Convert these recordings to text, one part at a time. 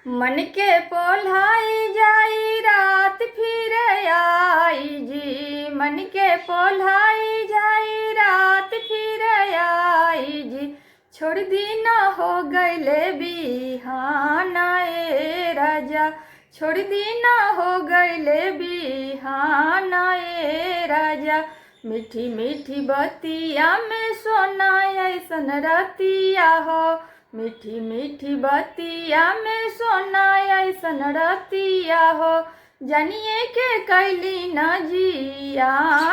मन के पोल्हाई जाई रात फिर आई जी। मन के पोल्हाई जाई रात फिर आई जी। छोड़ दी ना हो गईले बिहाना ए राजा। छोड़ दी ना हो गईले बिहाना ए राजा। मीठी मीठी बतिया में सोना ऐसन रतिया हो। मीठी मीठी बतिया में सोना ऐसन रतिया हो। जानिए के कैली ना जिया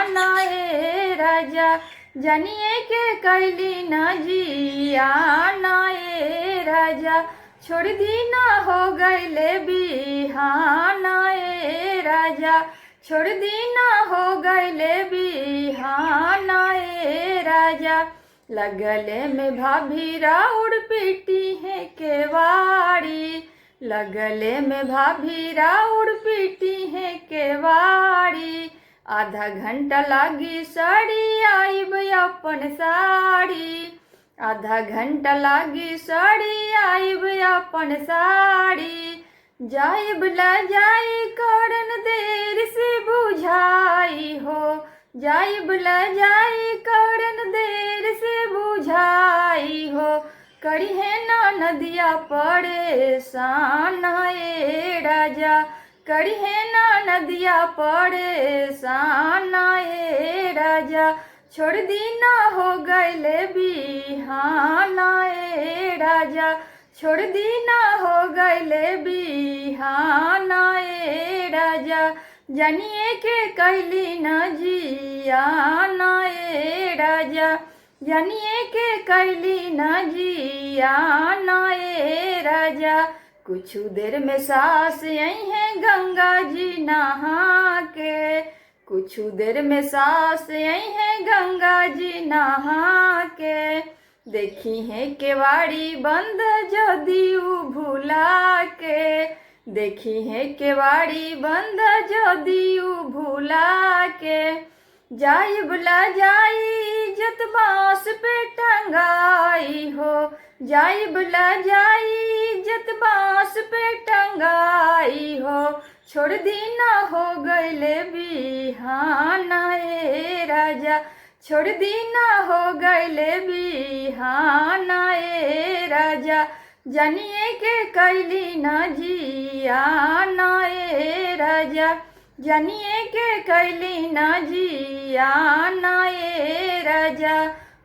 ना ए राजा। जानिए के कैली ना जिया ना ए राजा। छोड़ दी ना हो गईले बिहाना ए राजा। छोड़ दी ना हो गईले बिहाना ए राजा। लगले में भाभी राउर पीटी है केवाड़ी। लगले में भाभी राउर पीटी है केवाड़ी। आधा घंटा लागी साड़ी आइब अपन साड़ी। आधा घंटा लागी साड़ी आइब अपन साड़ी। जाइब ला जाई करन देर से बुझाई हो। जाइब ला जाई करन देर से बुझाई हो। करी है ना नदिया परेशान ए राजा। करी है ना नदिया परेशान ए राजा। छोड़ दी ना हो गईले बिहाना ए राजा। छोड़ दी ना हो गईले बिहाना ए राजा। जानिए के कैली ना जिया ना ए राजा। जानिए के कैली ना जिया ना ए राजा। कुछ देर में सास आई है गंगा जी नहा के। कुछ देर में सास आई है गंगा जी नहा के। देखी है केवाड़ी बंद जदी भूला के। देखी है केवाड़ी बंद जदी भूला के। जाई बुला जाई इज्जत बांस पे टंगाई हो। जाई बुला जाई इज्जत बांस पे टंगाई हो। छोड़ दी ना हो गईले बिहाना ए राजा। छोड़ दी ना हो गईले बिहाना ए राजा। जानिए के कैली ना जिया ना ए राजा। जानिए के कैली ना जिया ना ए राजा।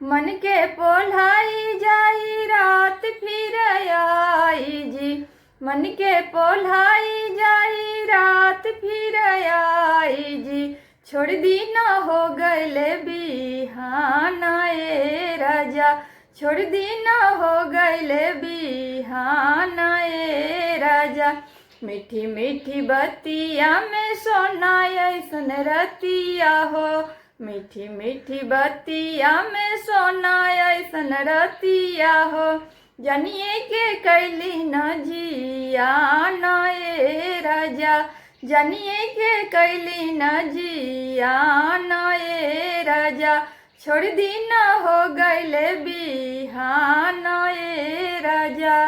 मन के पोल्हाई जाई रात फिर आई जी। मन के पोल्हाई जाई रात फिर आई जी। छोड़ दी ना हो गईले बिहाना ए राजा। छोड़ दी ना हो गईले बिहाना ए राजा। मीठी मीठी बतिया में सोना ऐसन रतिया हो। मीठी मीठी बतिया में सोना ऐसन रतिया हो। जानिए के कैली ना जिया ना ए राजा। जानिए के कैली ना जिया ना ए राजा। छोड़ दी ना हो गईले बिहाना ए राजा।